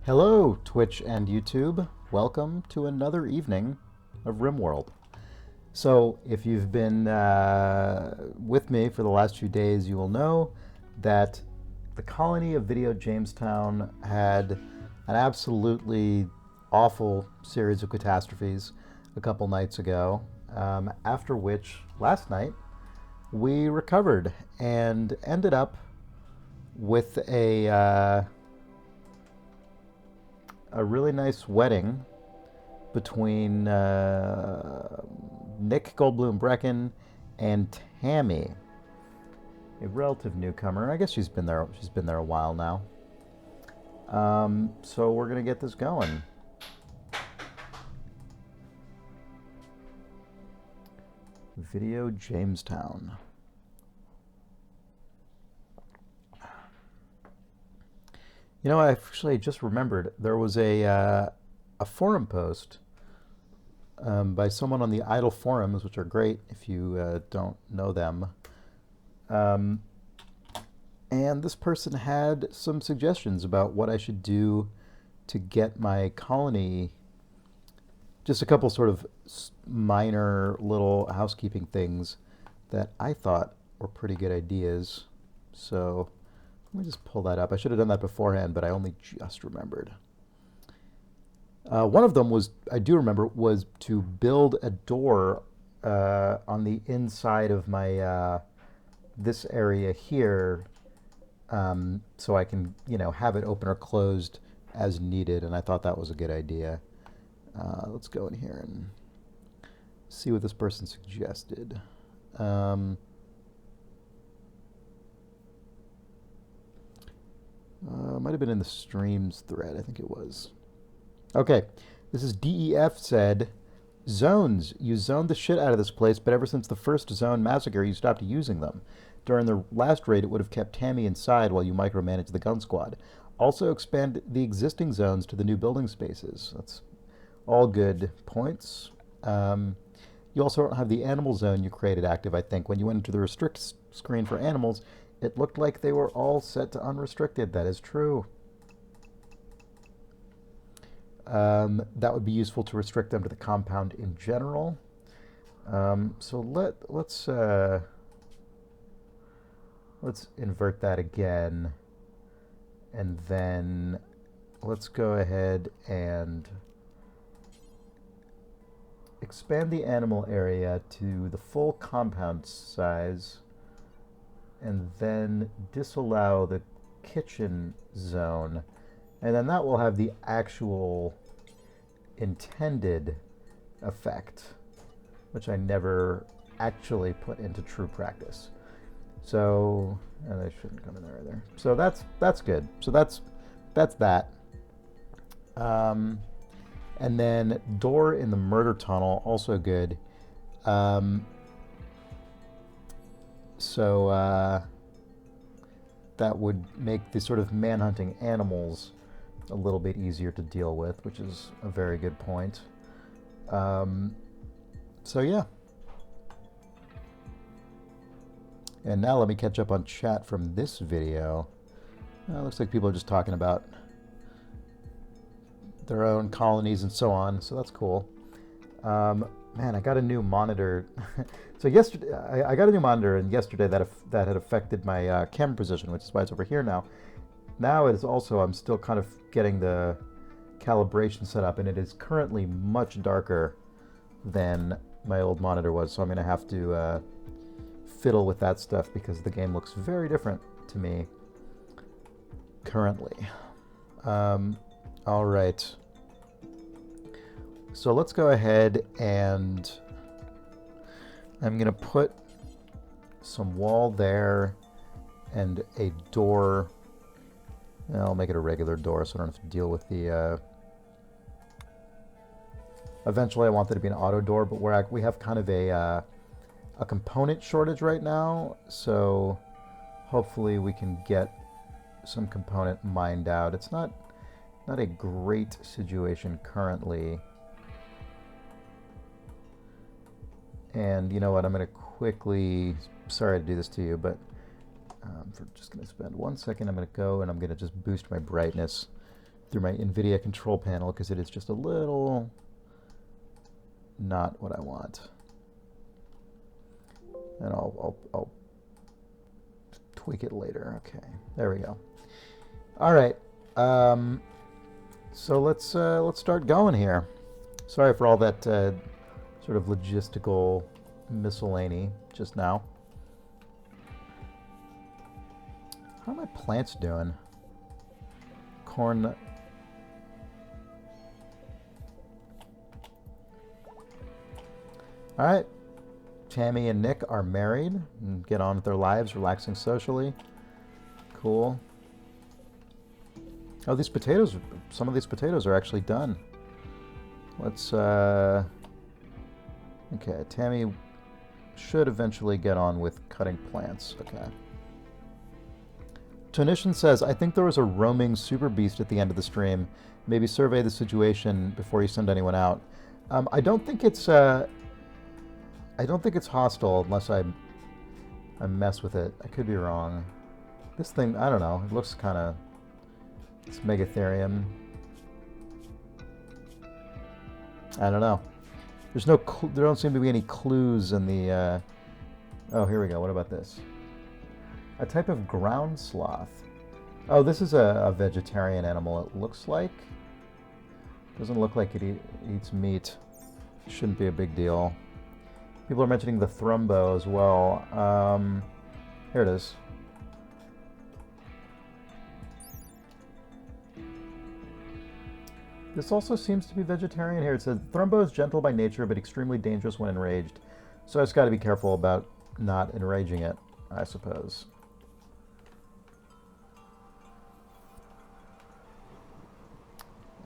Hello, Twitch and YouTube. Welcome to another evening of RimWorld. So, if you've been with me for the last few days, you will know that the colony of Video Jamestown had an absolutely awful series of catastrophes a couple nights ago, after which, last night, we recovered and ended up with a really nice wedding between Nick Goldblum Brecken and Tammy, a relative newcomer. I guess she's been there. She's been there a while now. So we're gonna get this going. Video Jamestown. You know, I actually just remembered there was a forum post by someone on the Idle forums, which are great if you don't know them. And this person had some suggestions about what I should do to get my colony. Just a couple sort of minor little housekeeping things that I thought were pretty good ideas. So let me just pull that up. I should have done that beforehand, but I only just remembered. One of them was, I do remember, was to build a door on the inside of my this area here, so I can, have it open or closed as needed. And I thought that was a good idea. Let's go in here and see what this person suggested. Might have been in the streams thread, I think it was. Okay, this is DEF said, zones. You zoned the shit out of this place, but ever since the first zone massacre, you stopped using them. During the last raid, it would have kept Tammy inside while you micromanaged the gun squad. Also expand the existing zones to the new building spaces. That's all good points. You also don't have the animal zone you created active, I think. When you went into the restrict screen for animals, it looked like they were all set to unrestricted. That is true. That would be useful to restrict them to the compound in general. So let's invert that again, and then let's go ahead and expand the animal area to the full compound size, and then disallow the kitchen zone. And then that will have the actual intended effect, which I never actually put into true practice. So, and they shouldn't come in there either. So that's good. So that's that. And then door in the murder tunnel, also good. So that would make the sort of manhunting animals a little bit easier to deal with, which is a very good point. So yeah. And now let me catch up on chat from this video. Looks like people are just talking about their own colonies and so on, so that's cool. Man, I got a new monitor. So yesterday, I got a new monitor, and yesterday that had affected my camera position, which is why it's over here now. Now it is also, I'm still kind of getting the calibration set up, and it is currently much darker than my old monitor was, so I'm going to have to fiddle with that stuff because the game looks very different to me currently. All right. So let's go ahead and I'm going to put some wall there and a door. I'll make it a regular door so I don't have to deal with the... Eventually I want it to be an auto door, but we have kind of a component shortage right now, so hopefully we can get some component mined out. It's not a great situation currently. And you know what, I'm going to quickly, sorry to do this to you, but I'm just going to spend 1 second. I'm going to go and I'm going to just boost my brightness through my NVIDIA control panel because it is just a little not what I want. And I'll tweak it later. Okay, there we go. All right, so let's start going here. Sorry for all that sort of logistical miscellany just now. How are my plants doing? Corn. All right. Tammy and Nick are married and get on with their lives, relaxing socially. Cool. Oh, these potatoes, some of these potatoes are actually done. Let's, okay, Tammy should eventually get on with cutting plants. Okay. Tonishan says, I think there was a roaming super beast at the end of the stream. Maybe survey the situation before you send anyone out. I don't think it's hostile unless I mess with it. I could be wrong. This thing, I don't know. It looks kind of, it's Megatherium. I don't know. There's no, there don't seem to be any clues in the, oh, here we go. What about this? A type of ground sloth. Oh, this is a vegetarian animal, it looks like. Doesn't look like it eats meat. Shouldn't be a big deal. People are mentioning the thrumbo as well. Here it is. This also seems to be vegetarian here. It says, Thrumbo is gentle by nature, but extremely dangerous when enraged. So I just got to be careful about not enraging it, I suppose.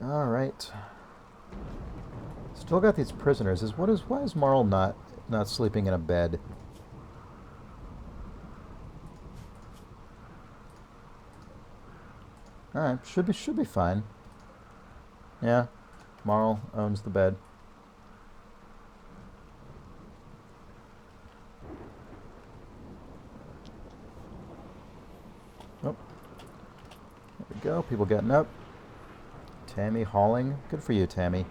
All right. Still got these prisoners. Why is Marl not sleeping in a bed? All right, should be fine. Yeah, Marl owns the bed. Oh, there we go. People getting up. Tammy hauling. Good for you, Tammy.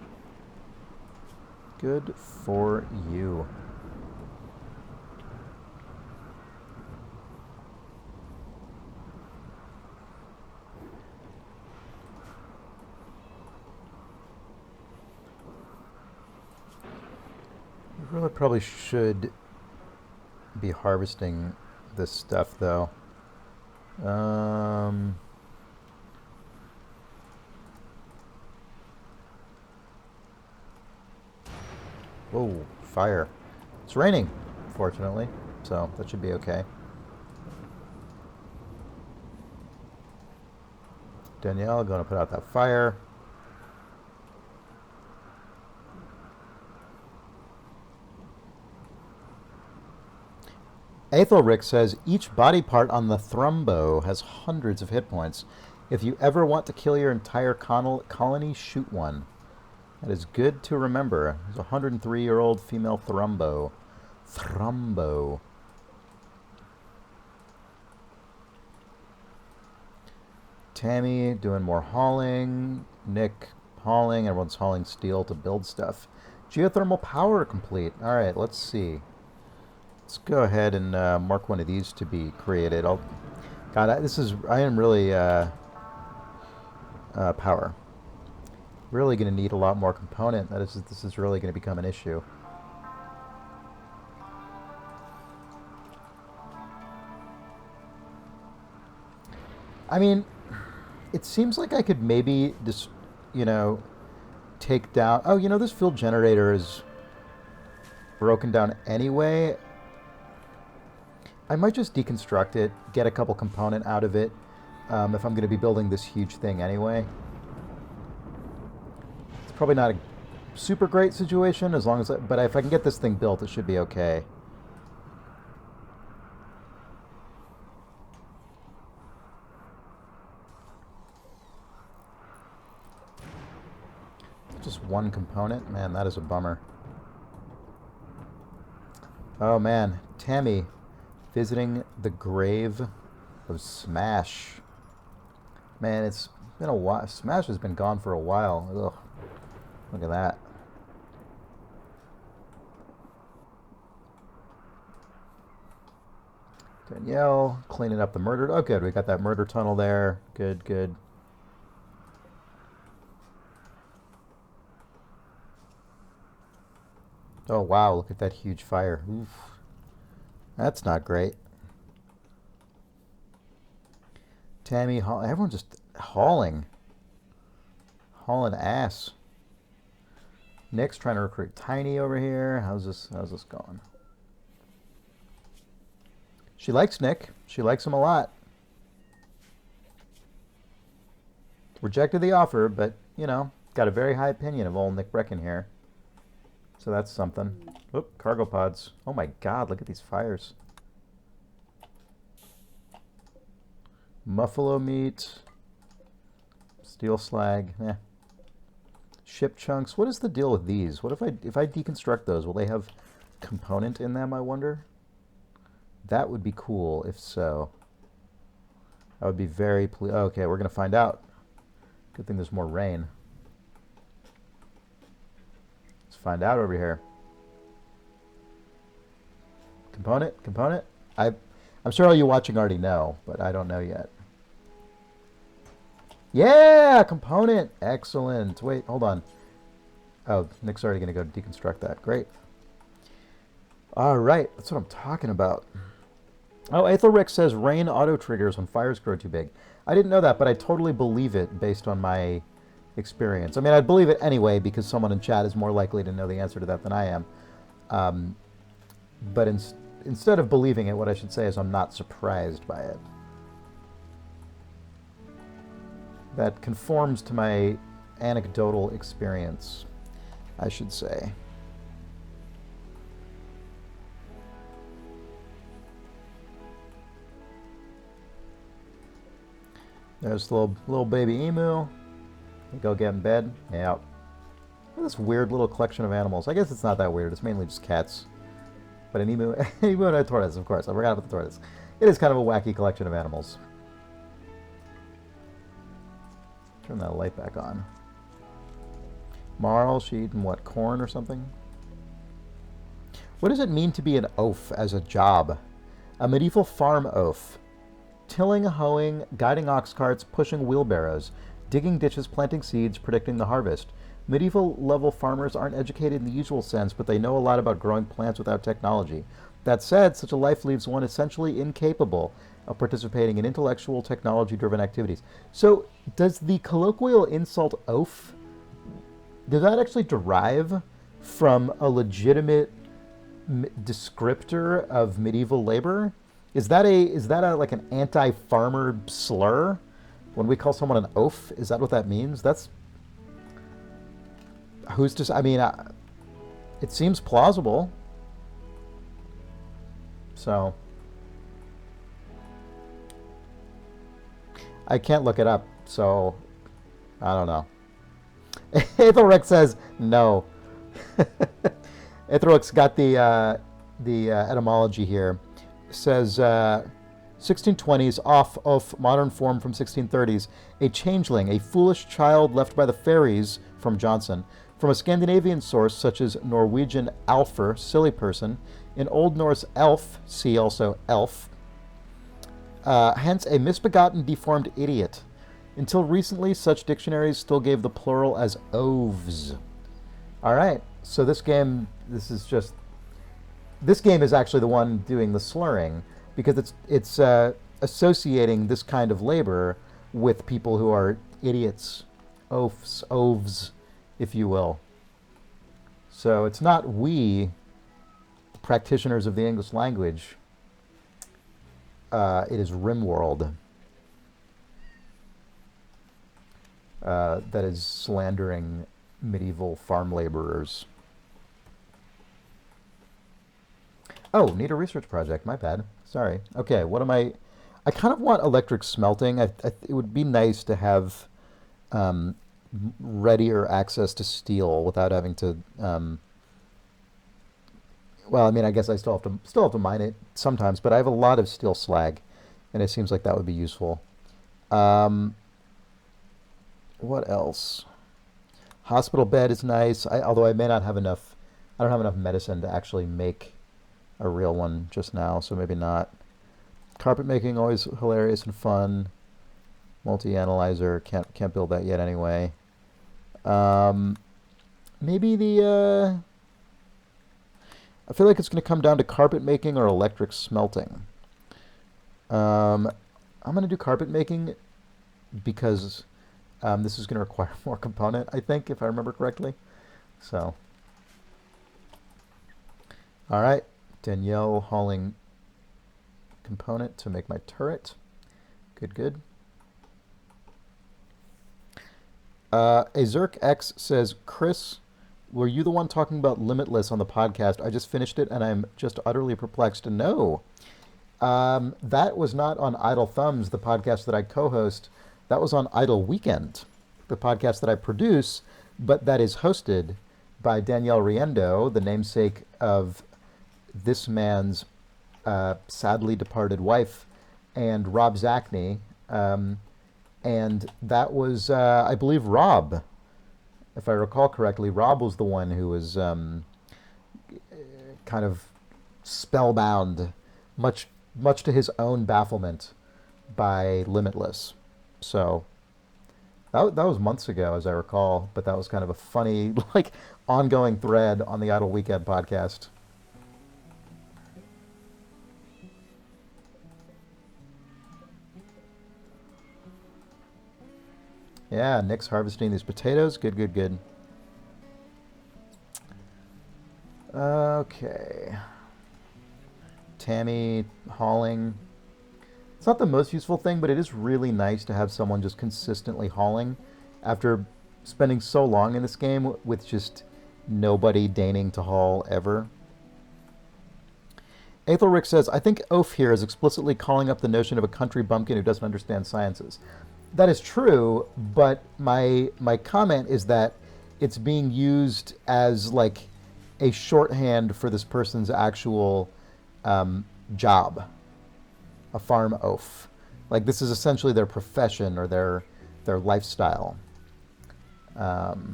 Good for you. We really probably should be harvesting this stuff, though. Whoa, fire. It's raining, fortunately, so that should be okay. Danielle, going to put out that fire. Aethelric says, each body part on the Thrumbo has hundreds of hit points. If you ever want to kill your entire colony, shoot one. That is good to remember. There's a 103-year-old female Thrumbo. Thrumbo. Tammy doing more hauling. Nick hauling. Everyone's hauling steel to build stuff. Geothermal power complete. All right, let's see. Let's go ahead and mark one of these to be created. God, I am really power. Really going to need a lot more component. This is really going to become an issue. I mean, it seems like I could maybe just, take down. Oh, this field generator is broken down anyway. I might just deconstruct it, get a couple component out of it, if I'm going to be building this huge thing anyway. It's probably not a super great situation, but if I can get this thing built, it should be okay. Just one component? Man, that is a bummer. Oh man, Tammy. Visiting the grave of Smash. Man, it's been a while. Smash has been gone for a while. Ugh. Look at that. Danielle, cleaning up the murder. Oh, good. We got that murder tunnel there. Good, good. Oh, wow. Look at that huge fire. Oof. That's not great. Tammy, everyone's just hauling. Hauling ass. Nick's trying to recruit Tiny over here. How's this going? She likes Nick. She likes him a lot. Rejected the offer, but, you know, got a very high opinion of old Nick Brecken here. So that's something. Oop, cargo pods. Oh my god, look at these fires. Buffalo meat. Steel slag. Eh. Ship chunks. What is the deal with these? What if I deconstruct those? Will they have component in them, I wonder? That would be cool if so. I would be very pleased. Okay, we're going to find out. Good thing there's more rain. Let's find out over here. Component? I'm sure all you watching already know, but I don't know yet. Yeah, component. Excellent. Wait, hold on. Oh, Nick's already going to go deconstruct that. Great. All right, that's what I'm talking about. Oh, Aethelric says rain auto triggers when fires grow too big. I didn't know that, but I totally believe it based on my experience. I mean, I'd believe it anyway because someone in chat is more likely to know the answer to that than I am. But instead of believing it, what I should say is I'm not surprised by it. That conforms to my anecdotal experience, I should say. There's the little baby emu. You go get in bed. Yeah. Look at this weird little collection of animals. I guess it's not that weird. It's mainly just cats. But an emu, emu and a tortoise, of course. I forgot about the tortoise. It is kind of a wacky collection of animals. Turn that light back on. Marl, she eating what, corn or something? What does it mean to be an oaf as a job? A medieval farm oaf. Tilling, hoeing, guiding ox carts, pushing wheelbarrows, digging ditches, planting seeds, predicting the harvest. Medieval level farmers aren't educated in the usual sense, but they know a lot about growing plants without technology. That said, such a life leaves one essentially incapable of participating in intellectual, technology-driven activities. So, does the colloquial insult oaf, does that actually derive from a legitimate descriptor of medieval labor? Is that like an anti-farmer slur? When we call someone an oaf, is that what that means? That's who's just. I mean, it seems plausible. So I can't look it up. So I don't know. Aethelric says no. Aethelric's got the etymology here. Says 1620s off of modern form from 1630s, a changeling, a foolish child left by the fairies, from Johnson, from a Scandinavian source such as Norwegian alfr, silly person, in Old Norse elf, see also elf, hence a misbegotten deformed idiot. Until recently, such dictionaries still gave the plural as oves. All right, so this game is actually the one doing the slurring because it's associating this kind of labor with people who are idiots, oafs, if you will. So it's not we, practitioners of the English language. It is RimWorld that is slandering medieval farm laborers. Oh, need a research project. My bad. Sorry. Okay, what am I kind of want electric smelting. It would be nice to have readier access to steel without having to. Well, I mean, I guess I still have to mine it sometimes, but I have a lot of steel slag, and it seems like that would be useful. What else? Hospital bed is nice. Although I may not have enough. I don't have enough medicine to actually make a real one just now, so maybe not. Carpet making always hilarious and fun. Multi-analyzer can't build that yet anyway. Um, maybe the. I feel like it's going to come down to carpet making or electric smelting. Um, I'm going to do carpet making because this is going to require more component, I think, if I remember correctly. So, all right, Danielle hauling component to make my turret. Good, good. Azurk X says, Chris, were you the one talking about Limitless on the podcast? I just finished it and I'm just utterly perplexed. No, that was not on Idle Thumbs, the podcast that I co-host. That was on Idle Weekend, the podcast that I produce, but that is hosted by Danielle Riendo, the namesake of this man's sadly departed wife, and Rob Zachney. And that was, I believe, Rob. If I recall correctly, Rob was the one who was kind of spellbound, much to his own bafflement, by Limitless. So that was months ago, as I recall, but that was kind of a funny, like, ongoing thread on the Idle Weekend podcast. Yeah, Nick's harvesting these potatoes. Good, good, good. Okay. Tammy hauling. It's not the most useful thing, but it is really nice to have someone just consistently hauling after spending so long in this game with just nobody deigning to haul ever. Aethelric says, I think Oaf here is explicitly calling up the notion of a country bumpkin who doesn't understand sciences. That is true, but my comment is that it's being used as like a shorthand for this person's actual job, a farm oaf. Like this is essentially their profession or their lifestyle. Like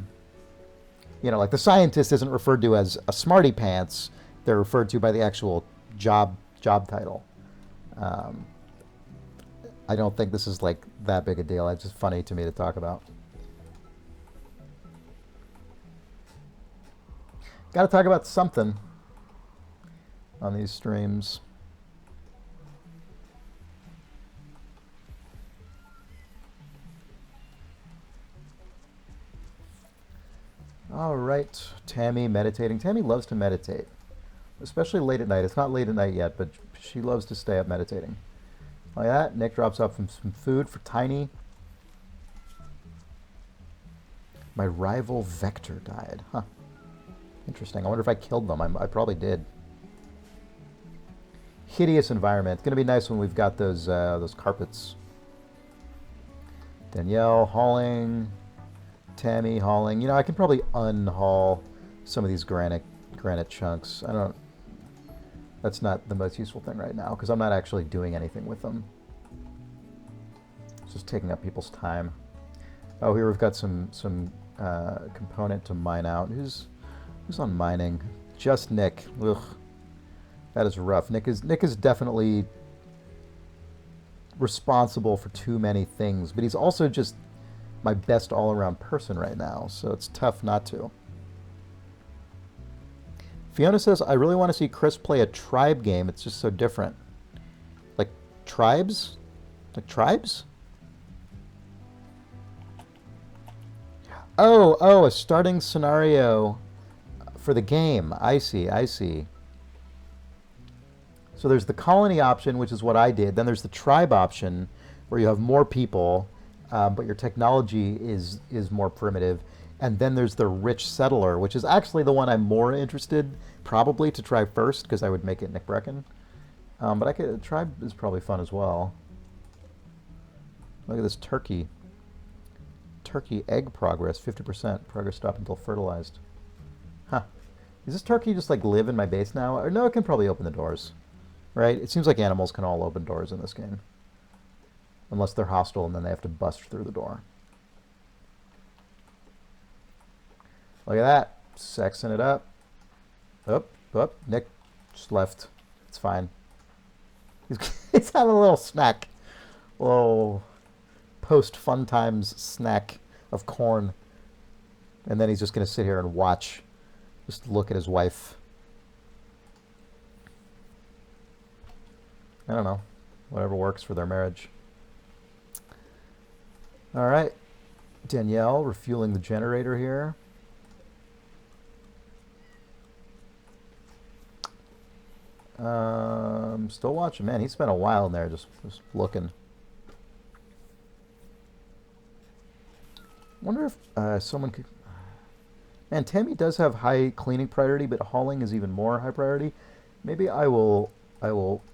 the scientist isn't referred to as a smarty pants; they're referred to by the actual job title. I don't think this is like that big a deal. It's just funny to me to talk about. Got to talk about something on these streams. All right, Tammy meditating. Tammy loves to meditate, especially late at night. It's not late at night yet, but she loves to stay up meditating. Like that, Nick drops off some food for Tiny. My rival Vector died. Huh. Interesting. I wonder if I killed them. I probably did. Hideous environment. It's going to be nice when we've got those carpets. Danielle hauling. Tammy hauling. I can probably unhaul some of these granite chunks. That's not the most useful thing right now because I'm not actually doing anything with them. It's just taking up people's time. Oh, here we've got some component to mine out. Who's on mining? Just Nick. Ugh, that is rough. Nick is definitely responsible for too many things, but he's also just my best all-around person right now, so it's tough not to. Fiona says, I really want to see Chris play a tribe game. It's just so different. Like tribes? Like tribes? Oh, a starting scenario for the game. I see. So there's the colony option, which is what I did. Then there's the tribe option, where you have more people, but your technology is more primitive. And then there's the rich settler, which is actually the one I'm more interested probably to try first because I would make it Nick Brecken. But tribe is probably fun as well. Look at this turkey. Turkey egg progress, 50%. Progress stopped until fertilized. Huh. Does this turkey just like live in my base now? Or no, it can probably open the doors. Right? It seems like animals can all open doors in this game. Unless they're hostile and then they have to bust through the door. Look at that. Sexing it up. Up. Nick just left. It's fine. He's having a little snack. A little post-fun times snack of corn. And then he's just going to sit here and watch. Just look at his wife. I don't know. Whatever works for their marriage. All right. Danielle refueling the generator here. Still watching. Man, he spent a while in there just looking. Wonder if someone could... Man, Tammy does have high cleaning priority, but hauling is even more high priority. Maybe I will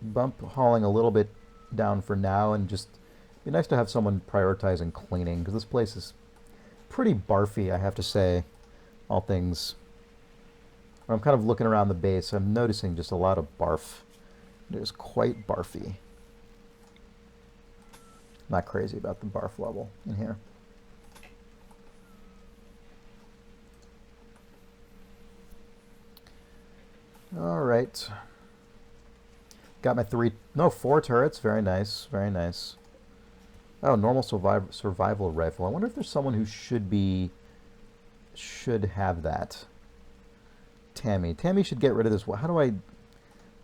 bump hauling a little bit down for now, and just be nice to have someone prioritizing cleaning, because this place is pretty barfy, I have to say, all things. I'm kind of looking around the base. I'm noticing just a lot of barf. It is quite barfy. Not crazy about the barf level in here. All right. Got my 4 turrets. Very nice. Very nice. Oh, normal survival rifle. I wonder if there's someone who should have that. Tammy. Tammy should get rid of this. How do I...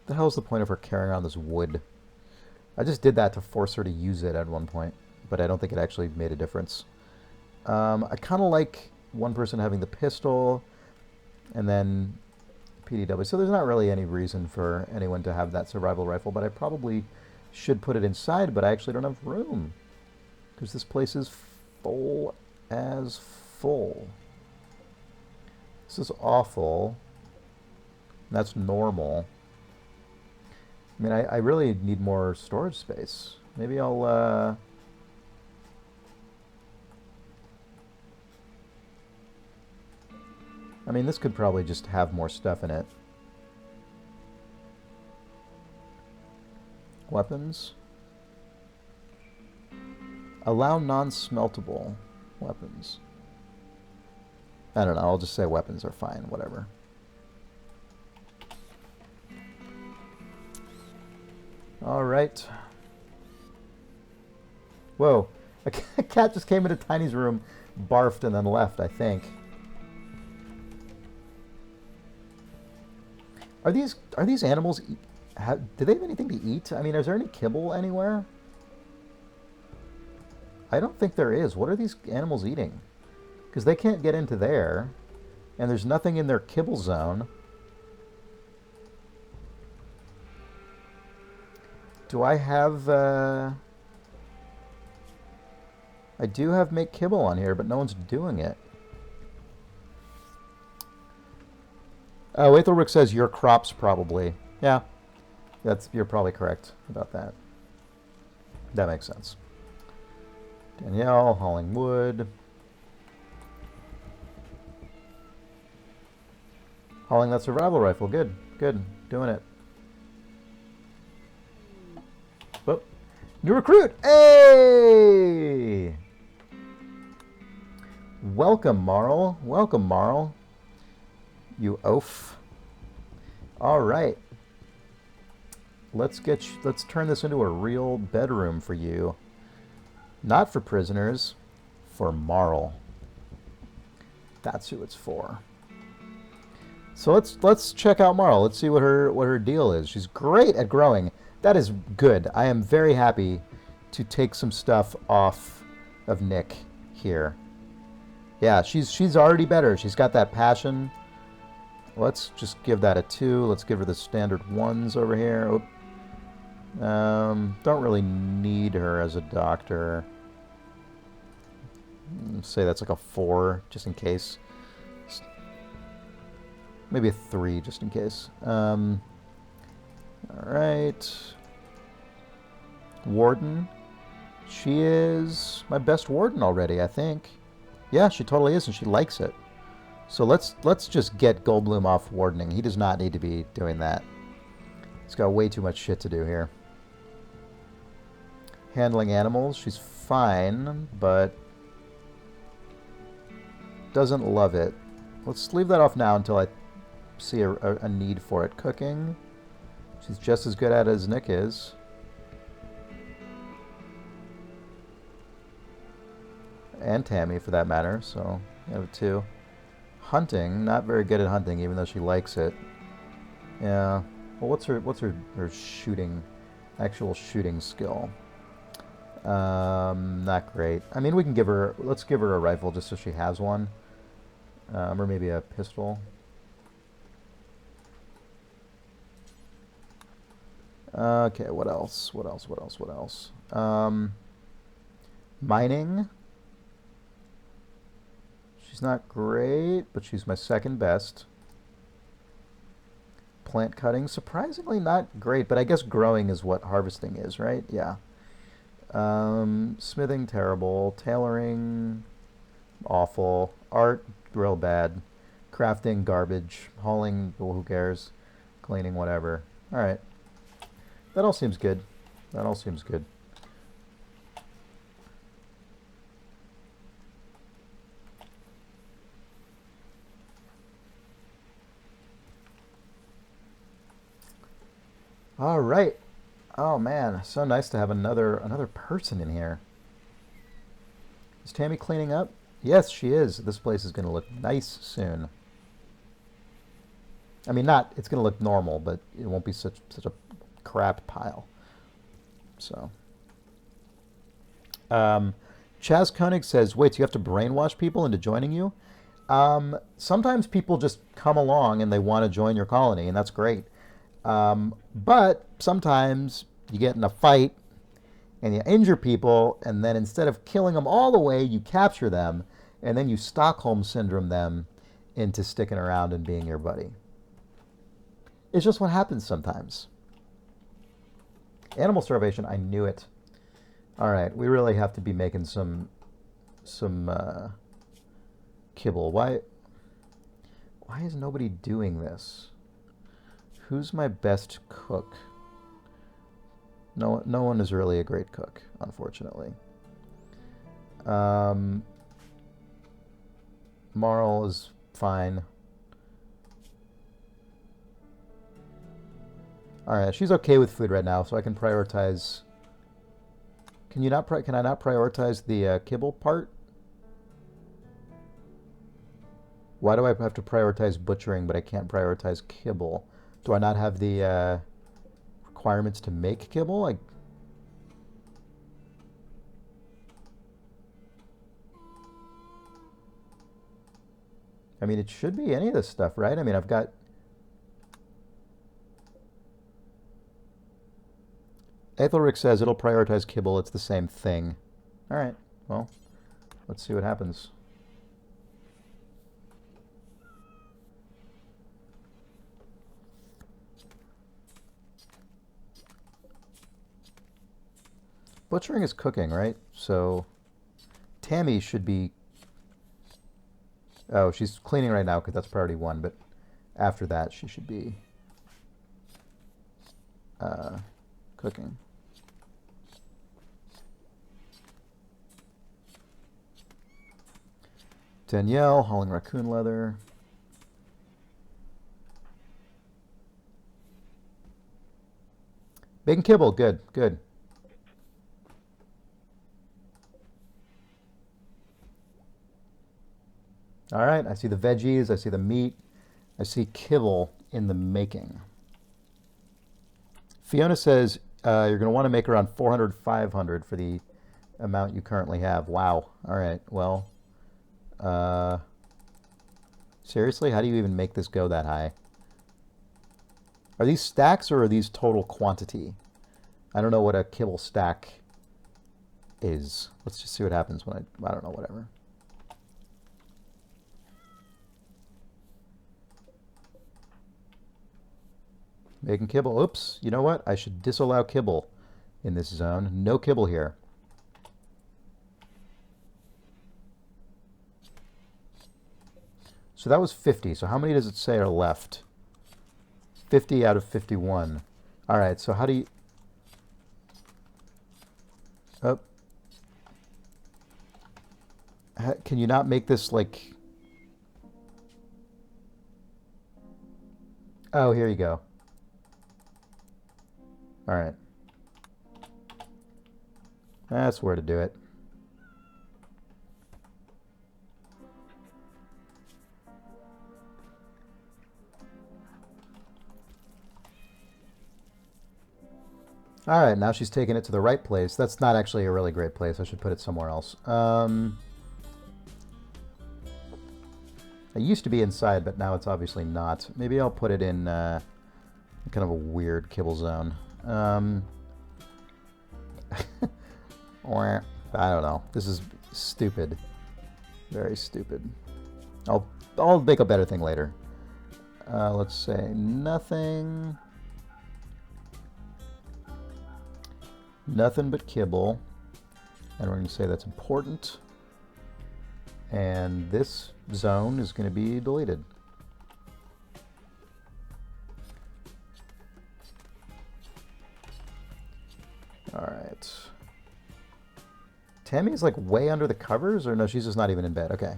The hell is the point of her carrying around this wood? I just did that to force her to use it at one point, but I don't think it actually made a difference. I kind of like one person having the pistol, and then PDW. So there's not really any reason for anyone to have that survival rifle, but I probably should put it inside, but I actually don't have room, because this place is full as full. This is awful. That's normal. I mean, I really need more storage space. Maybe I'll, I mean, this could probably just have more stuff in it. Weapons. Allow non-smeltable weapons. I don't know, I'll just say weapons are fine, whatever. All right. Whoa, a cat just came into Tiny's room, barfed, and then left, I think. Are these animals, do they have anything to eat? I mean, is there any kibble anywhere? I don't think there is. What are these animals eating? Because they can't get into there, and there's nothing in their kibble zone. Do I have, I do have make kibble on here, but no one's doing it. Oh, Ethelric says your crops probably. Yeah, you're probably correct about that. That makes sense. Danielle, hauling wood. Hauling that survival rifle. Good, good. Doing it. Whoop. New recruit! Hey! Welcome, Marl. Welcome, Marl. You oaf. All right. Let's turn this into a real bedroom for you. Not for prisoners, for Marl. That's who it's for. So let's check out Marl. Let's see what her deal is. She's great at growing. That is good. I am very happy to take some stuff off of Nick here. Yeah, she's already better. She's got that passion. Let's just give that a 2. Let's give her the standard 1s over here. Oop. Don't really need her as a doctor. Say that's like a 4, just in case. Maybe a 3, just in case. Alright. Warden. She is my best warden already, I think. Yeah, she totally is, and she likes it. So let's just get Goldblum off wardening. He does not need to be doing that. He's got way too much shit to do here. Handling animals. She's fine, but doesn't love it. let's leave that off now until I see a need for it. Cooking. She's just as good at it as Nick is. And Tammy, for that matter, so we have two. Hunting, not very good at hunting, even though she likes it. Yeah. Well, what's her shooting, actual shooting skill? Not great. I mean, we can give her, let's give her a rifle just so she has one. Or maybe a pistol. Okay, what else? What else? Mining. She's not great, but she's my second best. Plant cutting, surprisingly not great, but I guess growing is what harvesting is, right? Yeah. Smithing, terrible. Tailoring, awful. Art, real bad. Crafting, garbage. Hauling, well, who cares? Cleaning, whatever. Alright. That all seems good. That all seems good. All right. Oh man, so nice to have another person in here. Is Tammy cleaning up? Yes, she is. This place is going to look nice soon. I mean, not it's going to look normal, but it won't be such a crap pile. So, Chaz Koenig says, "Wait, so you have to brainwash people into joining you?" Sometimes people just come along and they want to join your colony, and that's great. But sometimes you get in a fight and you injure people, and then instead of killing them all the way, you capture them, and then you Stockholm Syndrome them into sticking around and being your buddy. It's just what happens sometimes. Animal starvation, I knew it. All right, we really have to be making some kibble. Why is nobody doing this? Who's my best cook? No one is really a great cook, unfortunately. Marl is fine. All right, she's okay with food right now, so I can prioritize. Can you not? Can I not prioritize the kibble part? Why do I have to prioritize butchering, but I can't prioritize kibble? Do I not have the requirements to make kibble? I mean, it should be any of this stuff, right? I mean, I've got... Ethelric says it'll prioritize kibble. It's the same thing. All right, well, let's see what happens. Butchering is cooking, right? So Tammy should be... Oh, she's cleaning right now because that's priority 1, but after that she should be cooking. Danielle, hauling raccoon leather. Bacon kibble, good, good. All right, I see the veggies, I see the meat, I see kibble in the making. Fiona says you're going to want to make around 400, 500 for the amount you currently have. Wow. All right, well, seriously, how do you even make this go that high? Are these stacks or are these total quantity? I don't know what a kibble stack is. Let's just see what happens when I don't know, whatever. Making kibble. Oops. You know what? I should disallow kibble in this zone. No kibble here. So that was 50. So how many does it say are left? 50 out of 51. All right. So how do you... Oh. Can you not make this like... Oh, here you go. All right. That's where to do it. All right, now she's taking it to the right place. That's not actually a really great place. I should put it somewhere else. It used to be inside, but now it's obviously not. Maybe I'll put it in kind of a weird kibble zone. Or I don't know. This is stupid. Very stupid. I'll make a better thing later. Let's say nothing. Nothing but kibble. And we're going to say that's important. And this zone is going to be deleted. All right. Tammy's like way under the covers, or no, she's just not even in bed. Okay.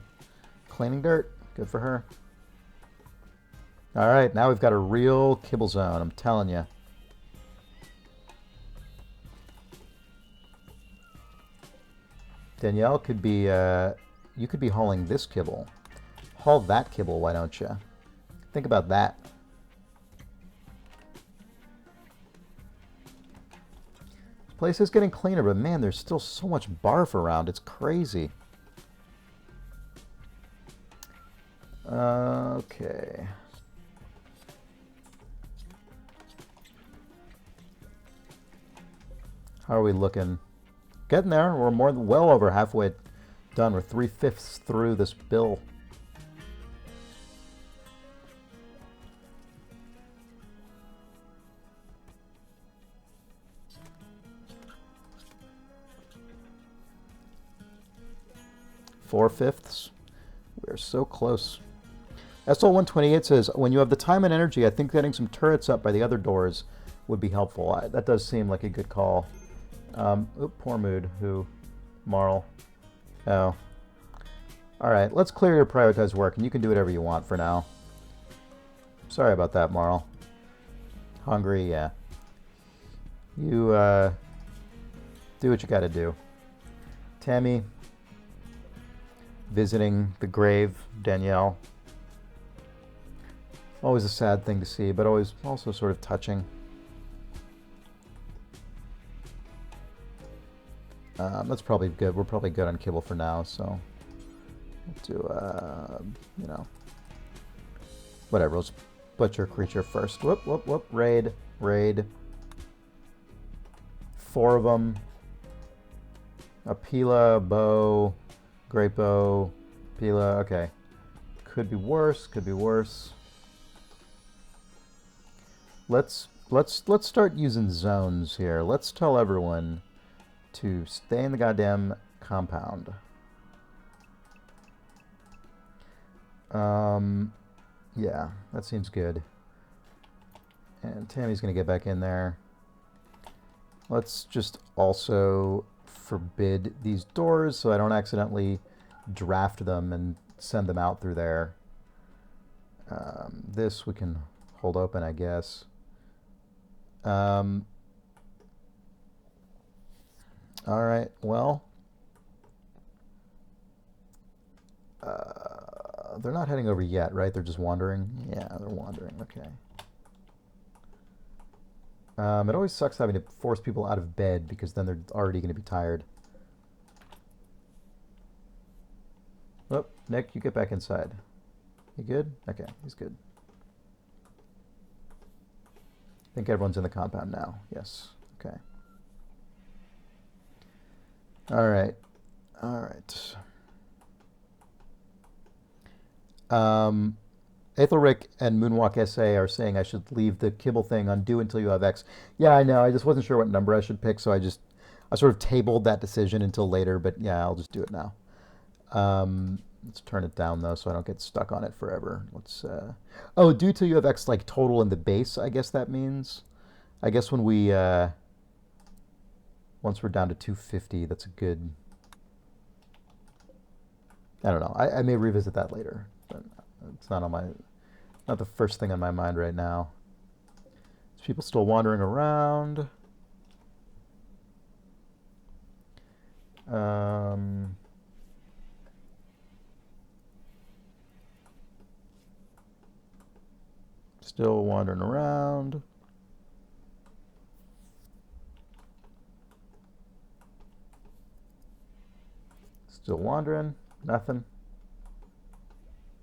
Cleaning dirt. Good for her. All right, now we've got a real kibble zone, I'm telling you. Danielle could be, you could be hauling this kibble. Haul that kibble, why don't you? Think about that. This place is getting cleaner, but man, there's still so much barf around. It's crazy. Okay. How are we looking? Getting there. We're well over halfway done. We're 3/5 through this bill. Four-fifths. We're so close. SL128 says, when you have the time and energy, I think getting some turrets up by the other doors would be helpful. That does seem like a good call. Poor mood. Who? Marl. Oh. Alright, let's clear your prioritized work, and you can do whatever you want for now. Sorry about that, Marl. Hungry, yeah. You, do what you gotta do. Tammy, visiting the grave, Danielle. Always a sad thing to see, but always also sort of touching. That's probably good. We're probably good on kibble for now, so we'll do, you know, whatever. Let's butcher creature first. Whoop, whoop, whoop. Raid, raid. 4 of them. A Pila, bow, great bow, Pila. Okay, could be worse. Could be worse. Let's start using zones here. Let's tell everyone to stay in the goddamn compound. Yeah, that seems good. And Tammy's gonna get back in there. Let's just also forbid these doors so I don't accidentally draft them and send them out through there. This we can hold open, I guess. All right, well, they're not heading over yet, right? They're just wandering? Yeah, they're wandering, okay. It always sucks having to force people out of bed because then they're already going to be tired. Oh, Nick, you get back inside. You good? Okay, he's good. I think everyone's in the compound now. Yes, okay. All right. All right. Aethelric and Moonwalk SA are saying I should leave the kibble thing undo until you have X. Yeah, I know. I just wasn't sure what number I should pick, so I sort of tabled that decision until later, but yeah, I'll just do it now. Let's turn it down, though, so I don't get stuck on it forever. Let's, oh, do till you have X, like, total in the base, I guess that means. I guess when we, once we're down to 250, that's a good... I don't know. I may revisit that later, but it's not on Not the first thing on my mind right now. There's people still wandering around. Still wandering around. Still wandering. Nothing.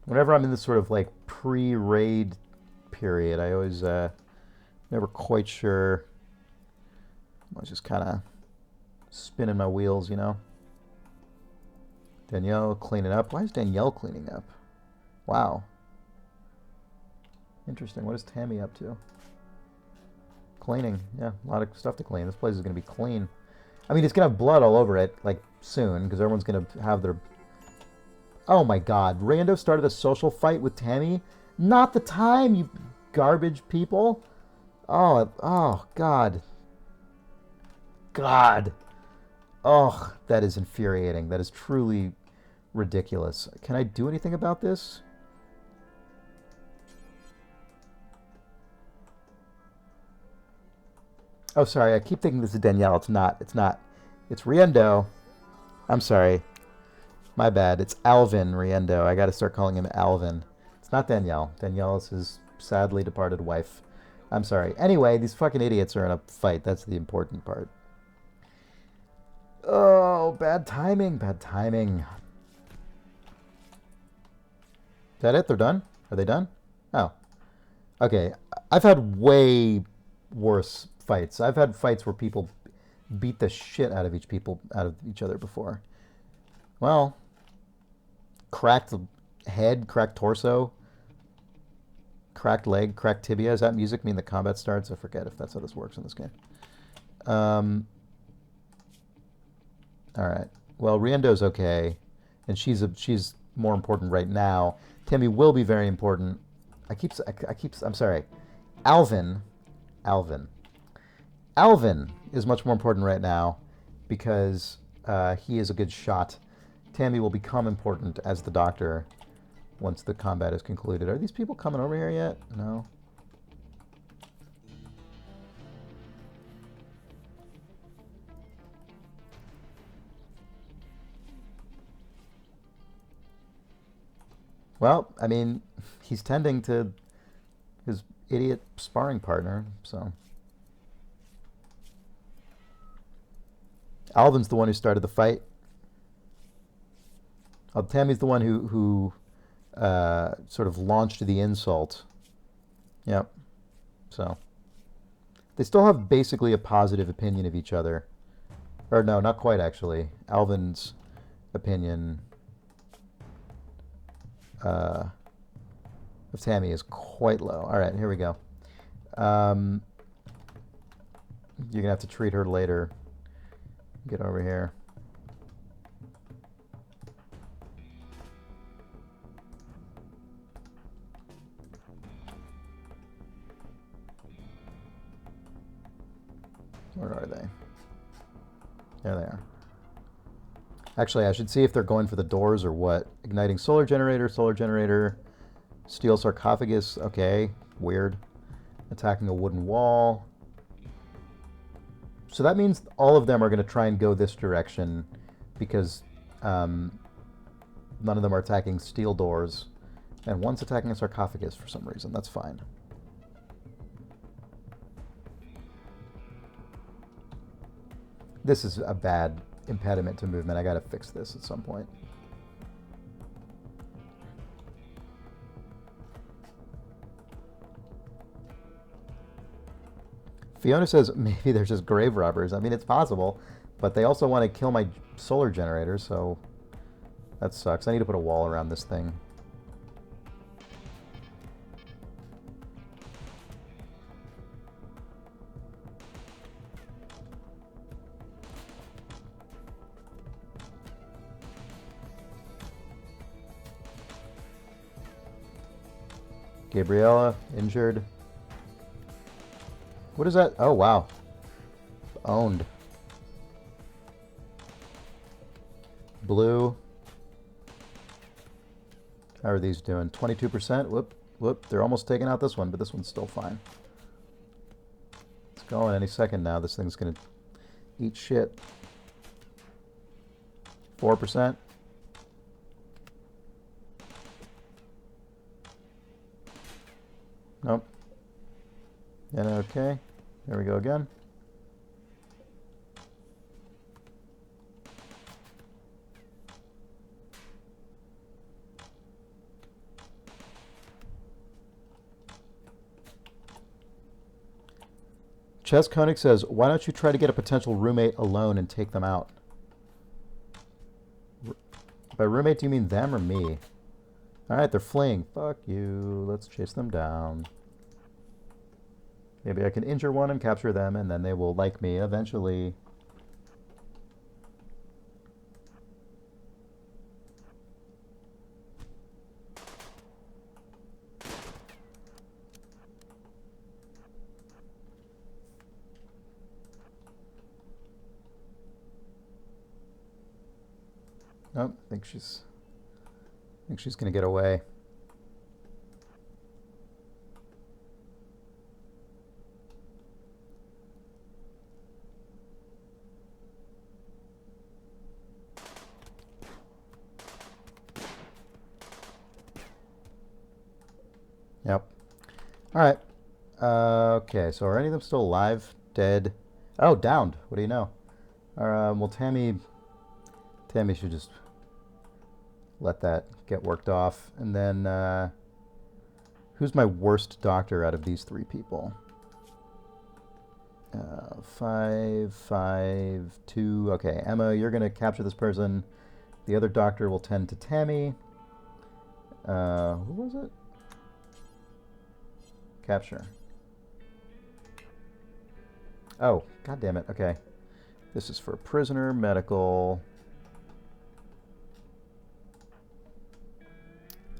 Whenever I'm in this sort of like pre-raid period, I always never quite sure. I was just kind of spinning my wheels, you know. Danielle cleaning up. Why is Danielle cleaning up? Wow. Interesting. What is Tammy up to? Cleaning. Yeah, a lot of stuff to clean. This place is going to be clean. I mean, it's going to have blood all over it, like, soon, because everyone's going to have their... Oh, my God. Rando started a social fight with Tammy? Not the time, you garbage people. Oh, God. God. Oh, that is infuriating. That is truly ridiculous. Can I do anything about this? Oh, sorry. I keep thinking this is Danielle. It's not. It's not. It's Riendo. I'm sorry. My bad. It's Alvin Riendo. I got to start calling him Alvin. It's not Danielle. Danielle is his sadly departed wife. I'm sorry. Anyway, these fucking idiots are in a fight. That's the important part. Oh, bad timing. Bad timing. Is that it? They're done? Are they done? Oh. Okay. I've had way worse fights. I've had fights where people beat the shit out of each other before. Well, cracked head, cracked torso, cracked leg, cracked tibia. Does that music mean the combat starts? I forget if that's how this works in this game. All right. Well, Riendo's okay, and she's more important right now. Tammy will be very important. I'm sorry. Alvin is much more important right now because he is a good shot. Tammy will become important as the doctor once the combat is concluded. Are these people coming over here yet? No. Well, I mean, he's tending to his idiot sparring partner, so... Alvin's the one who started the fight. Oh, Tammy's the one who sort of launched the insult. Yep. So they still have basically a positive opinion of each other. Or no, not quite actually. Alvin's opinion of Tammy is quite low. All right, here we go. You're gonna have to treat her later. Get over here. Where are they? There they are. Actually, I should see if they're going for the doors or what. Igniting solar generator, steel sarcophagus. Okay, weird. Attacking a wooden wall. So that means all of them are going to try and go this direction because none of them are attacking steel doors. And one's attacking a sarcophagus for some reason. That's fine. This is a bad impediment to movement. I got to fix this at some point. Fiona says maybe they're just grave robbers. I mean, it's possible, but they also want to kill my solar generator, so that sucks. I need to put a wall around this thing. Gabriella, injured. What is that? Oh, wow. Owned. Blue. How are these doing? 22%? Whoop. Whoop, they're almost taking out this one, but this one's still fine. It's going any second now. This thing's going to eat shit. 4%. Nope. And okay. There we go again. Chess Koenig says, why don't you try to get a potential roommate alone and take them out? By roommate, do you mean them or me? Alright, they're fleeing. Fuck you. Let's chase them down. Maybe I can injure one and capture them, and then they will like me eventually. Nope, I think she's gonna get away. Yep. All right. Okay, so are any of them still alive? Dead? Oh, downed. What do you know? Well, Tammy should just let that get worked off. And then, who's my worst doctor out of these three people? 5, 5, 2. Okay, Emma, you're going to capture this person. The other doctor will tend to Tammy. Who was it? Capture. Oh, god damn it. Okay. This is for prisoner, medical.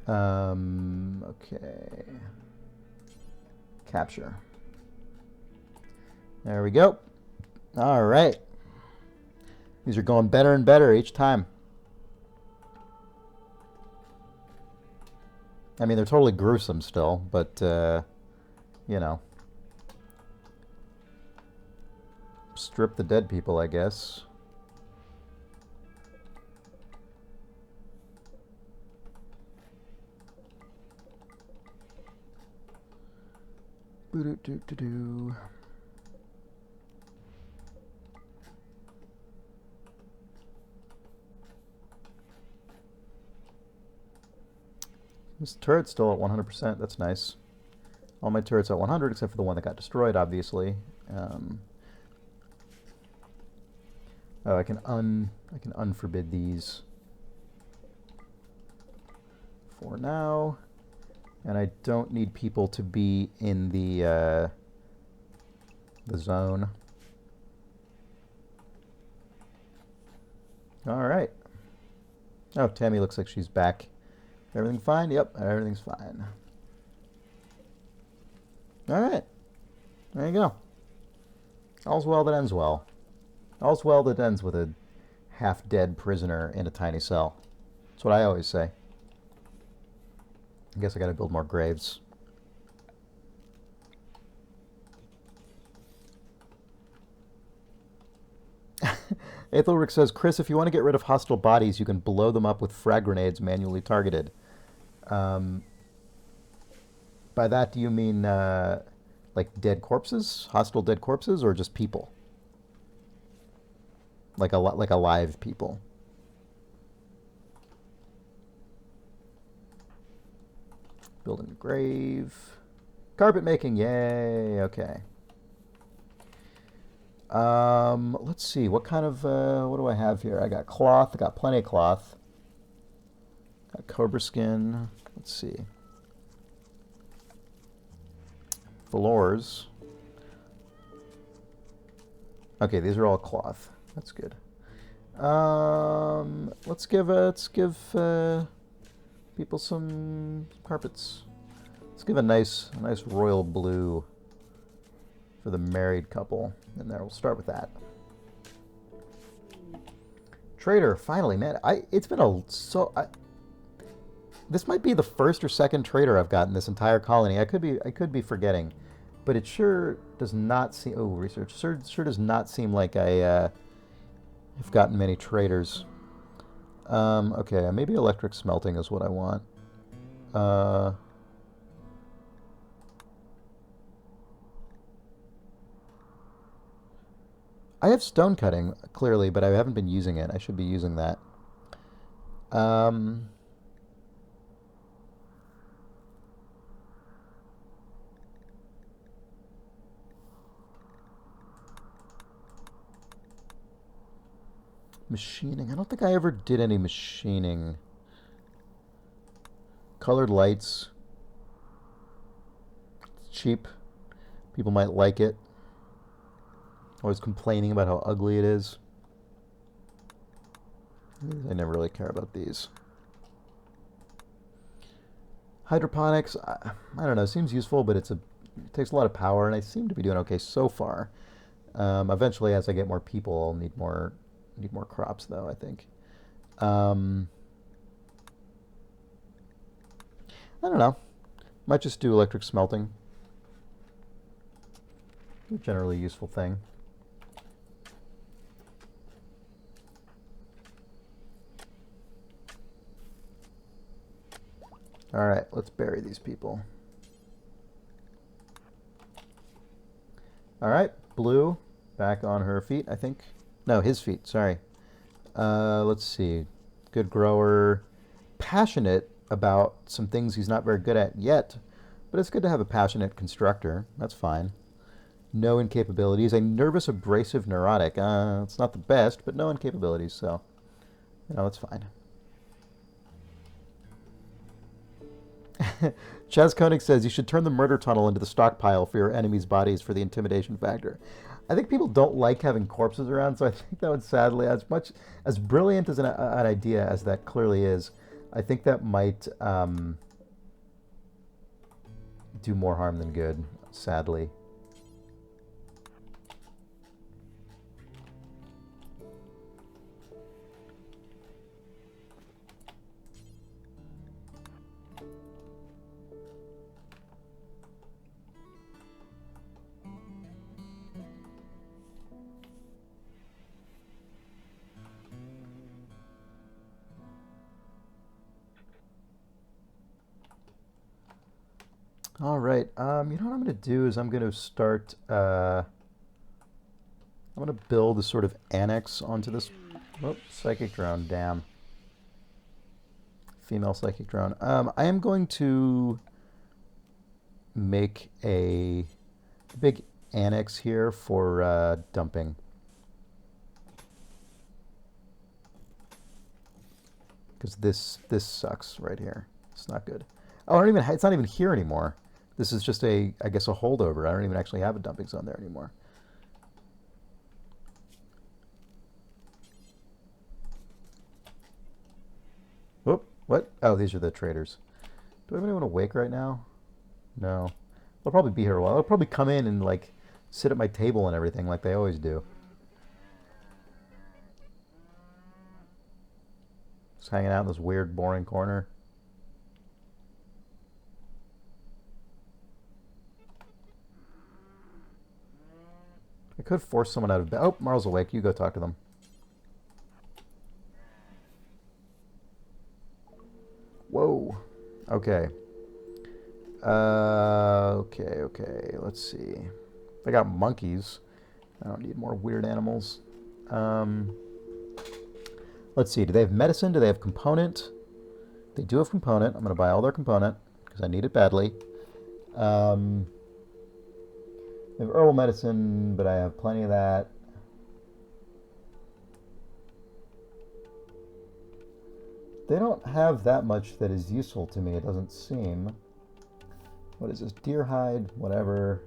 Okay. Capture. There we go. All right. These are going better and better each time. I mean, they're totally gruesome still, but, you know. Strip the dead people, I guess. Boo-doo-doo-doo-doo. This turret's still at 100%. That's nice. All my turrets at 100, except for the one that got destroyed, obviously. Oh, I can unforbid these for now, and I don't need people to be in the zone. All right. Oh, Tammy looks like she's back. Everything fine? Yep, everything's fine. All right. There you go. All's well that ends well. All's well that ends with a half-dead prisoner in a tiny cell. That's what I always say. I guess I gotta build more graves. Ethelric says, Chris, if you want to get rid of hostile bodies, you can blow them up with frag grenades manually targeted. By that, do you mean like dead corpses, hostile dead corpses, or just people? Like alive people. Building a grave. Carpet making, yay, okay. Let's see, what kind of, what do I have here? I got cloth, I got plenty of cloth. Got cobra skin, let's see. Floors. Okay, these are all cloth. That's good. Let's give people some carpets. Let's give a nice royal blue for the married couple. And there, we'll start with that. Trader, finally, man. It's been This might be the first or second trader I've gotten this entire colony. I could be forgetting, but it sure does not seem. Oh, research sure does not seem like I have gotten many traders. Okay, maybe electric smelting is what I want. I have stone cutting, clearly, but I haven't been using it. I should be using that. Machining. I don't think I ever did any machining. Colored lights. It's cheap. People might like it. Always complaining about how ugly it is. I never really care about these. Hydroponics, I don't know, seems useful, but it takes a lot of power, and I seem to be doing okay so far. Eventually, as I get more people, I'll need more crops, though, I think. I don't know. Might just do electric smelting. A generally useful thing. All right, let's bury these people. All right, Blue, back on her feet, I think. No, his feet, sorry. Let's see. Good grower. Passionate about some things he's not very good at yet, but it's good to have a passionate constructor. That's fine. No incapabilities. A nervous, abrasive, neurotic. It's not the best, but no incapabilities, so, it's fine. Chaz Koenig says you should turn the murder tunnel into the stockpile for your enemies' bodies for the intimidation factor. I think people don't like having corpses around, so I think that would sadly, as brilliant as an idea as that clearly is, I think that might do more harm than good, sadly. All right. You know what I'm going to do is I'm going to start. I'm going to build a sort of annex onto this. Oh, psychic drone. Damn. Female psychic drone. I am going to make a big annex here for dumping. Because this sucks right here. It's not good. Oh, it's not even here anymore. This is just I guess a holdover. I don't even actually have a dumping zone there anymore. Whoop, what? Oh, these are the traders. Do I have anyone awake right now? No. They'll probably be here a while. They'll probably come in and, like, sit at my table and everything like they always do. Just hanging out in this weird, boring corner. I could force someone out of bed. Oh, Marl's awake. You go talk to them. Whoa. Okay. Okay. Let's see. They got monkeys. I don't need more weird animals. Let's see. Do they have medicine? Do they have component? They do have component. I'm going to buy all their component because I need it badly. They have herbal medicine, but I have plenty of that. They don't have that much that is useful to me, it doesn't seem. What is this? Deer hide, whatever.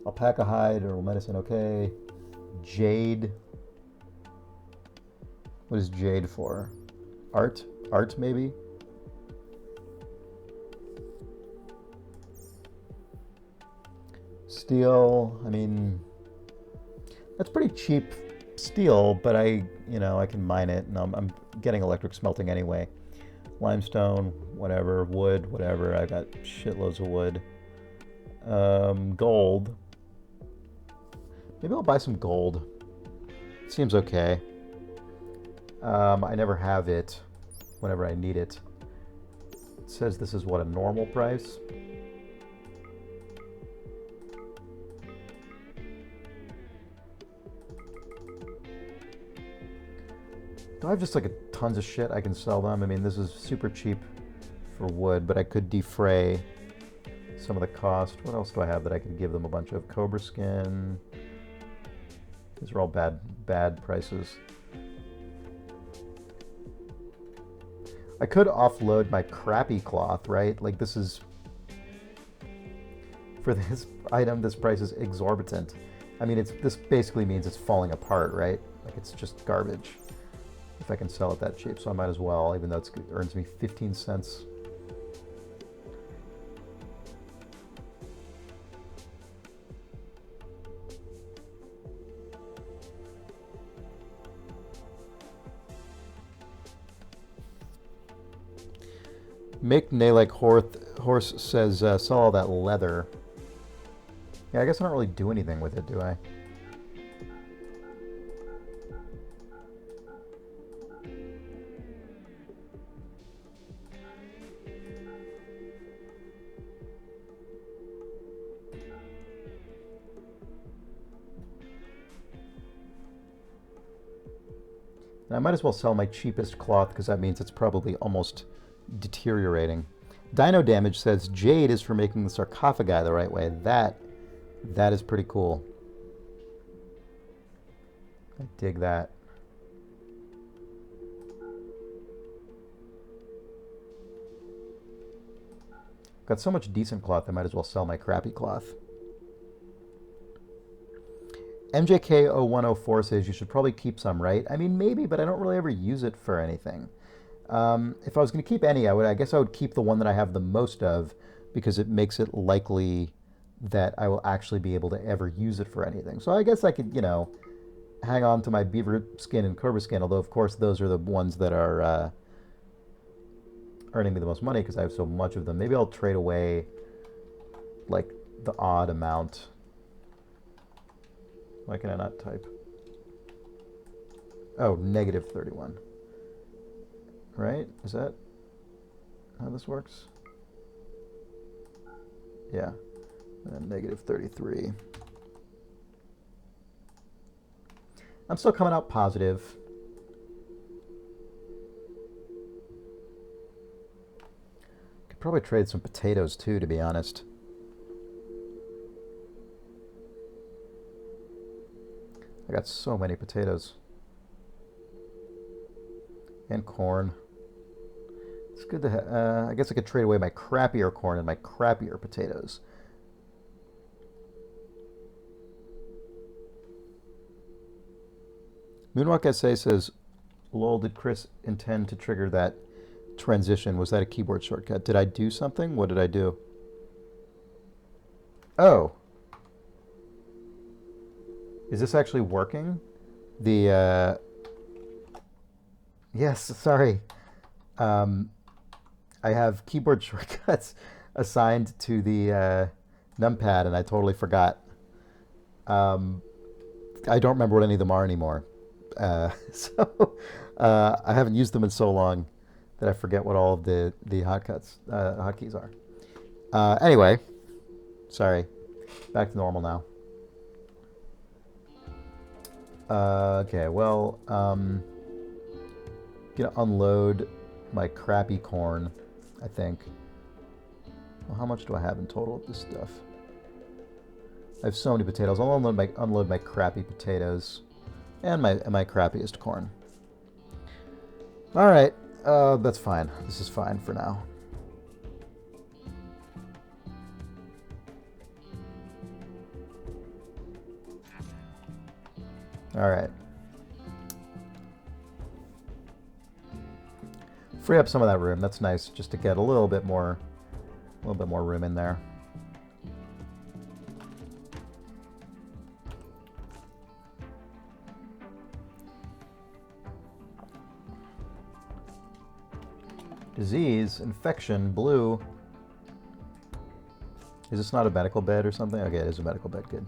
Alpaca hide, herbal medicine, okay. Jade. What is jade for? Art? Art, maybe? Steel, I mean, that's pretty cheap steel, but I can mine it, and I'm getting electric smelting anyway. Limestone, whatever. Wood, whatever. I got shitloads of wood. Gold. Maybe I'll buy some gold. Seems okay. I never have it whenever I need it. It says this is what, a normal price? Do I have just like tons of shit I can sell them? I mean, this is super cheap for wood, but I could defray some of the cost. What else do I have that I could give them a bunch of? Cobra skin. These are all bad prices. I could offload my crappy cloth, right? Like this is, for this item, this price is exorbitant. I mean, this basically means it's falling apart, right? Like it's just garbage if I can sell it that cheap. So I might as well, even though it earns me 15 cents. Make Nalek Horse says, sell all that leather. Yeah, I guess I don't really do anything with it, do I? And I might as well sell my cheapest cloth because that means it's probably almost deteriorating. Dino Damage says jade is for making the sarcophagi the right way. That is pretty cool. I dig that. Got so much decent cloth, I might as well sell my crappy cloth. MJK0104 says you should probably keep some, right? I mean, maybe, but I don't really ever use it for anything. If I was going to keep any, I guess I would keep the one that I have the most of because it makes it likely that I will actually be able to ever use it for anything. So I guess I could, you know, hang on to my beaver skin and cobra skin, although of course those are the ones that are earning me the most money because I have so much of them. Maybe I'll trade away like the odd amount. Why can I not type? Oh, negative 31. Right? Is that how this works? Yeah. And negative 33. I'm still coming out positive. Could probably trade some potatoes too, to be honest. I got so many potatoes. And corn. It's good to have. I guess I could trade away my crappier corn and my crappier potatoes. Moonwalk SA says, lol, did Chris intend to trigger that transition? Was that a keyboard shortcut? Did I do something? What did I do? Oh. Is this actually working? The, yes, sorry. I have keyboard shortcuts assigned to the numpad, and I totally forgot. I don't remember what any of them are anymore. So I haven't used them in so long that I forget what all of the hotkeys are. Anyway, sorry. Back to normal now. Okay, well, gonna unload my crappy corn, I think. Well, how much do I have in total of this stuff? I have so many potatoes. I'll unload my crappy potatoes and my crappiest corn. All right, that's fine. This is fine for now. All right. Free up some of that room. That's nice, just to get a little bit more room in there. Disease, infection, blue. Is this not a medical bed or something? Okay, it is a medical bed, good.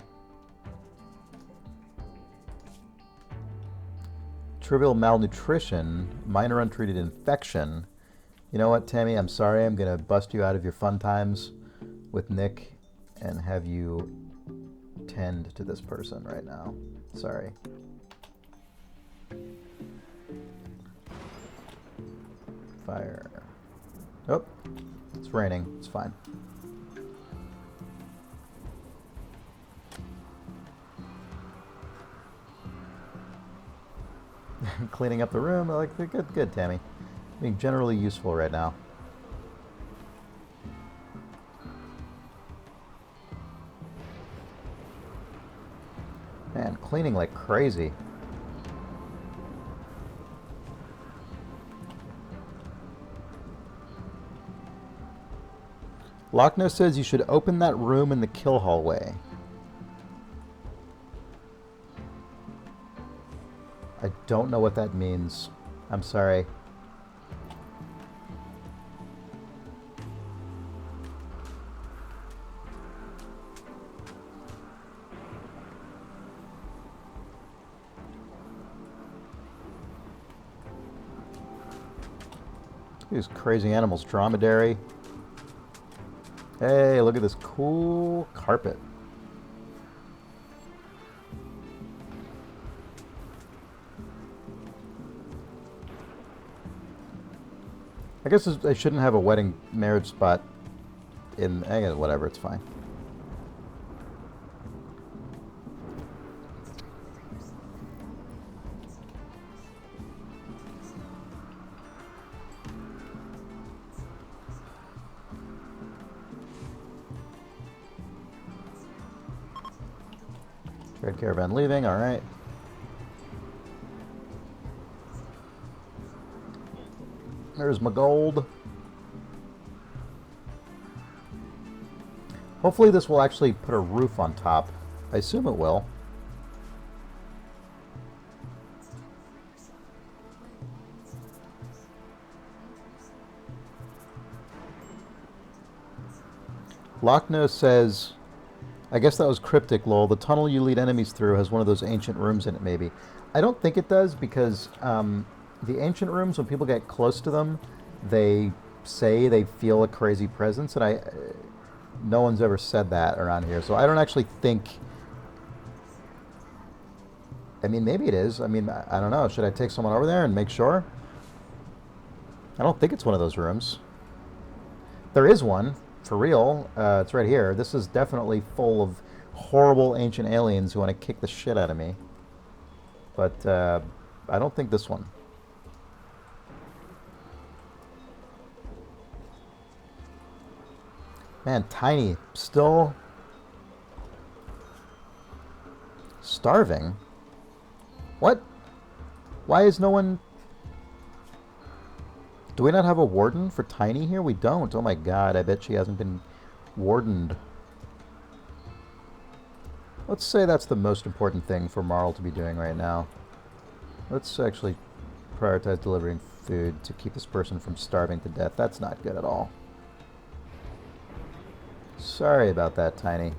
Trivial malnutrition, minor untreated infection. You know what, Tammy? I'm sorry. I'm going to bust you out of your fun times with Nick and have you tend to this person right now. Sorry. Fire. Oh, it's raining. It's fine. Cleaning up the room. I like good, Tammy. Being generally useful right now. Man, cleaning like crazy. Lochner says you should open that room in the kill hallway. I don't know what that means. I'm sorry. These crazy animals. Dromedary. Hey, look at this cool carpet. I guess I shouldn't have a wedding marriage spot in... whatever, it's fine. Trade caravan leaving, alright. There's my gold. Hopefully this will actually put a roof on top. I assume it will. Lochno says, I guess that was cryptic, lol. The tunnel you lead enemies through has one of those ancient rooms in it, maybe. I don't think it does because the ancient rooms, when people get close to them, they say they feel a crazy presence, and no one's ever said that around here. So I don't actually think... I mean, maybe it is. I mean, I don't know. Should I take someone over there and make sure? I don't think it's one of those rooms. There is one. For real, it's right here. This is definitely full of horrible ancient aliens who want to kick the shit out of me. But I don't think this one. Man, Tiny, still starving? What? Why is no one... Do we not have a warden for Tiny here? We don't. Oh my god, I bet she hasn't been wardened. Let's say that's the most important thing for Marl to be doing right now. Let's actually prioritize delivering food to keep this person from starving to death. That's not good at all. Sorry about that, Tiny.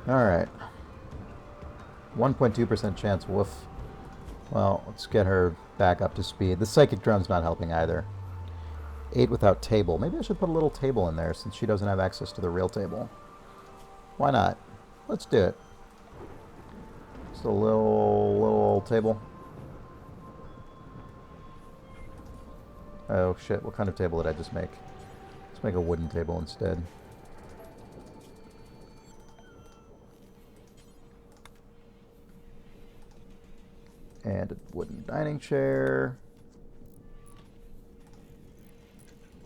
Alright. 1.2% chance, woof. Well, let's get her back up to speed. The psychic drone's not helping either. 8 without table. Maybe I should put a little table in there since she doesn't have access to the real table. Why not? Let's do it. Just a little table. Oh shit, what kind of table did I just make? Let's make a wooden table instead. And a wooden dining chair.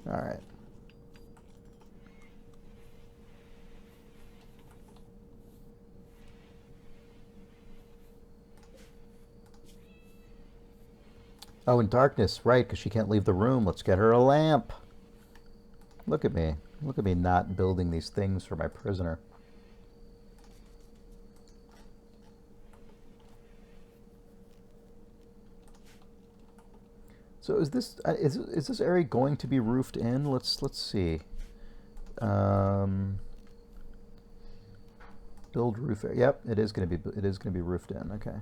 Alright. Oh, in darkness, right, because she can't leave the room. Let's get her a lamp. Look at me. Look at me not building these things for my prisoner. So is this area going to be roofed in? Let's see. Um, build roof area. Yep, it is going to be roofed in. Okay.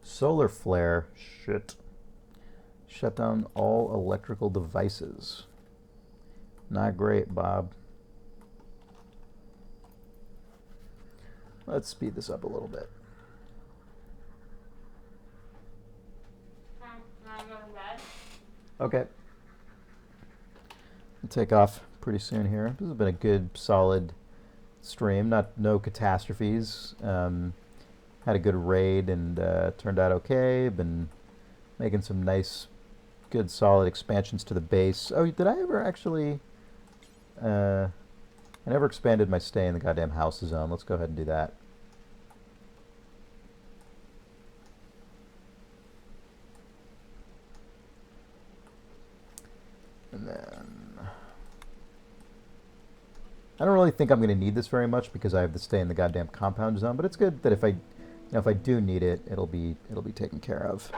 Solar flare. Shit. Shut down all electrical devices. Not great, Bob. Let's speed this up a little bit. Okay. We'll take off pretty soon here. This has been a good, solid stream. No catastrophes. Had a good raid and turned out okay. Been making some nice, good, solid expansions to the base. Oh, did I ever actually... I never expanded my stay in the goddamn house zone. Let's go ahead and do that. And then... I don't really think I'm going to need this very much because I have to stay in the goddamn compound zone, but it's good that if I do need it, it'll be taken care of.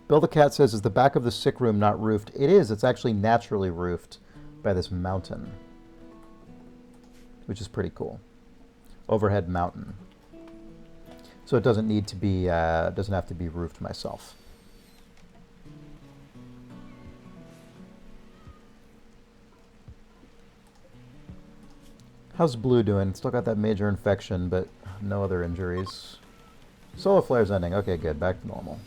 Bill the Cat says, is the back of the sick room not roofed? It is. It's actually naturally roofed by this mountain, which is pretty cool. Overhead mountain. So it doesn't need to be, doesn't have to be roofed myself. How's Blue doing? Still got that major infection, but no other injuries. Solar flare's ending. Okay, good. Back to normal.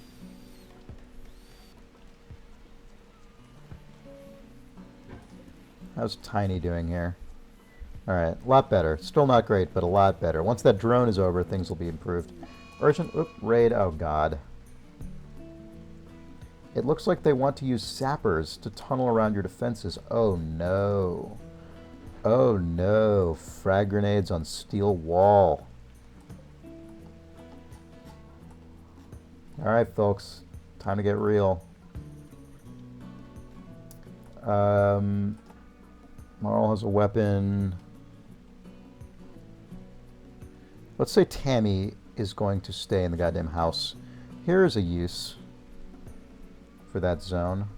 How's Tiny doing here? Alright, a lot better. Still not great, but a lot better. Once that drone is over, things will be improved. Urgent raid. Oh, God. It looks like they want to use sappers to tunnel around your defenses. Oh, no. Oh, no. Frag grenades on steel wall. Alright, folks. Time to get real. Marl has a weapon. Let's say Tammy is going to stay in the goddamn house. Here is a use for that zone.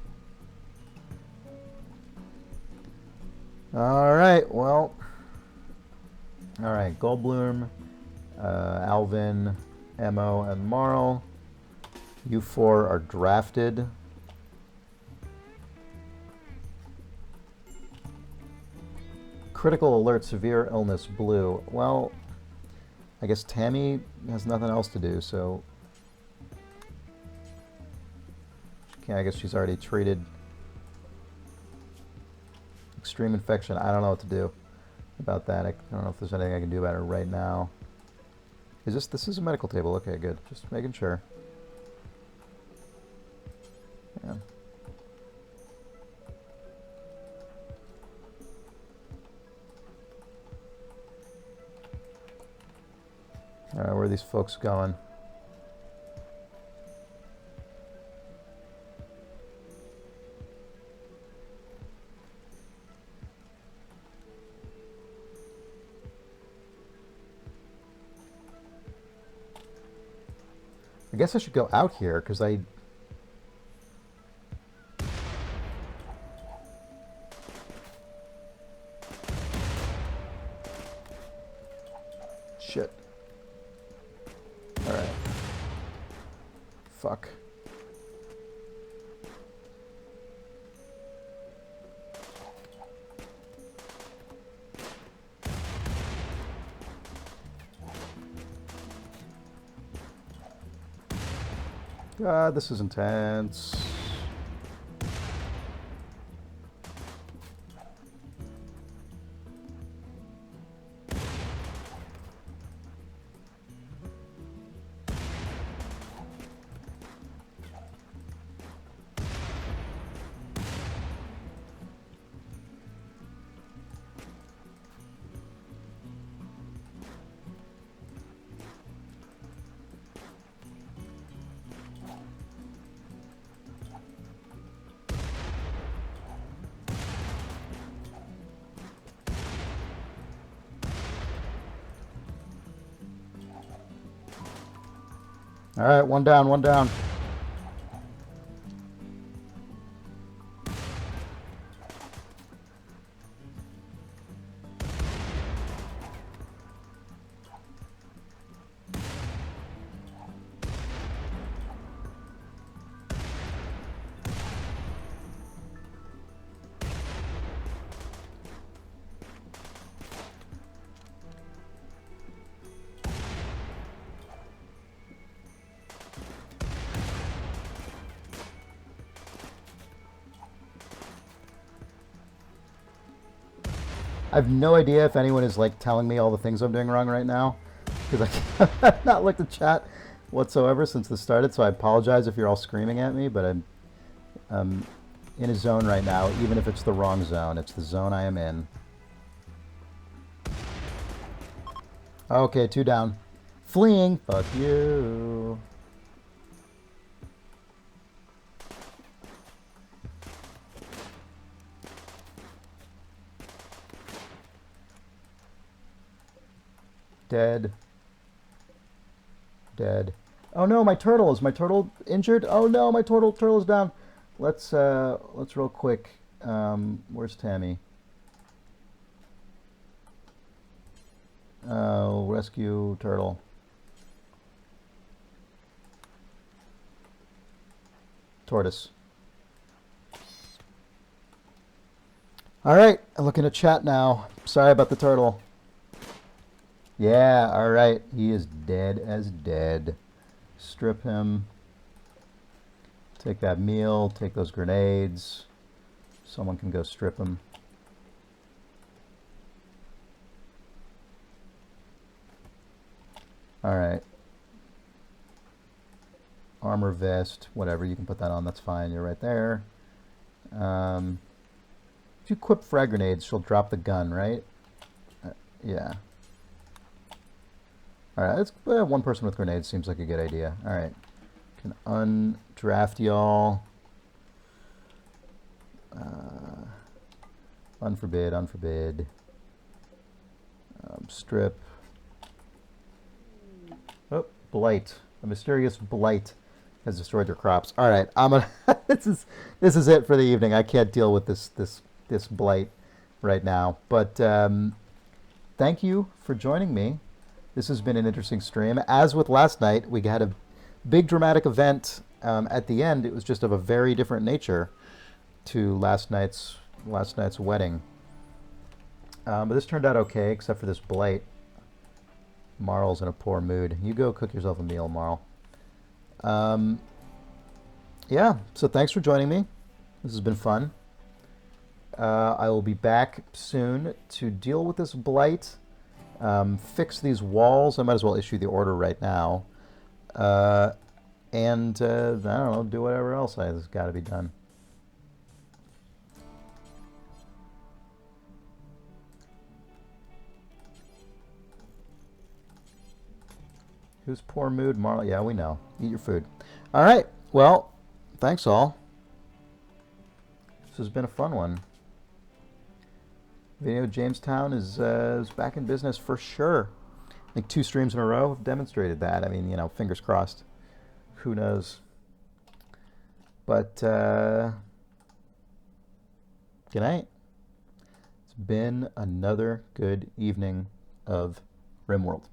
Alright, well. Alright, Goldblum, Alvin, Emo, and Marl. You four are drafted. Critical alert, severe illness, Blue. Well, I guess Tammy has nothing else to do, so... I guess she's already treated. Extreme infection. I don't know what to do about that. I don't know if there's anything I can do about it right now. This is a medical table. Okay, good. Just making sure. Yeah. Alright, where are these folks going? I guess I should go out here, because I... Shit. Alright. Fuck. God, this is intense. All right, one down, one down. I have no idea if anyone is like telling me all the things I'm doing wrong right now, because I've not looked at chat whatsoever since this started. So I apologize if you're all screaming at me, but I'm in a zone right now. Even if it's the wrong zone, it's the zone I am in. Okay, 2 down. Fleeing. Fuck you. Dead. Dead. Oh no, my turtle. Is my turtle injured? Oh no, my turtle is down. Let's real quick. Where's Tammy? Rescue turtle. Tortoise. All right, I'm looking at chat now. Sorry about the turtle. Yeah, all right. He is dead as dead. Strip him. Take that meal. Take those grenades. Someone can go strip him. All right. Armor vest, whatever. You can put that on. That's fine. You're right there. If you equip frag grenades, she'll drop the gun, right? Yeah. Alright, let's put one person with grenades. Seems like a good idea. Alright. Can undraft y'all. Unforbid, unforbid. Strip. Oh, blight. A mysterious blight has destroyed your crops. Alright, I'm gonna this is it for the evening. I can't deal with this blight right now. But thank you for joining me. This has been an interesting stream. As with last night, we had a big dramatic event at the end. It was just of a very different nature to last night's wedding. But this turned out okay, except for this blight. Marl's in a poor mood. You go cook yourself a meal, Marl. Yeah, so thanks for joining me. This has been fun. I will be back soon to deal with this blight. Fix these walls. I might as well issue the order right now. And I don't know, do whatever else has got to be done. Who's poor mood? Marla? Yeah, we know. Eat your food. All right. Well, thanks all. This has been a fun one. Video Jamestown is back in business for sure. I think 2 streams in a row have demonstrated that. I mean, you know, fingers crossed. Who knows? But good night. It's been another good evening of RimWorld.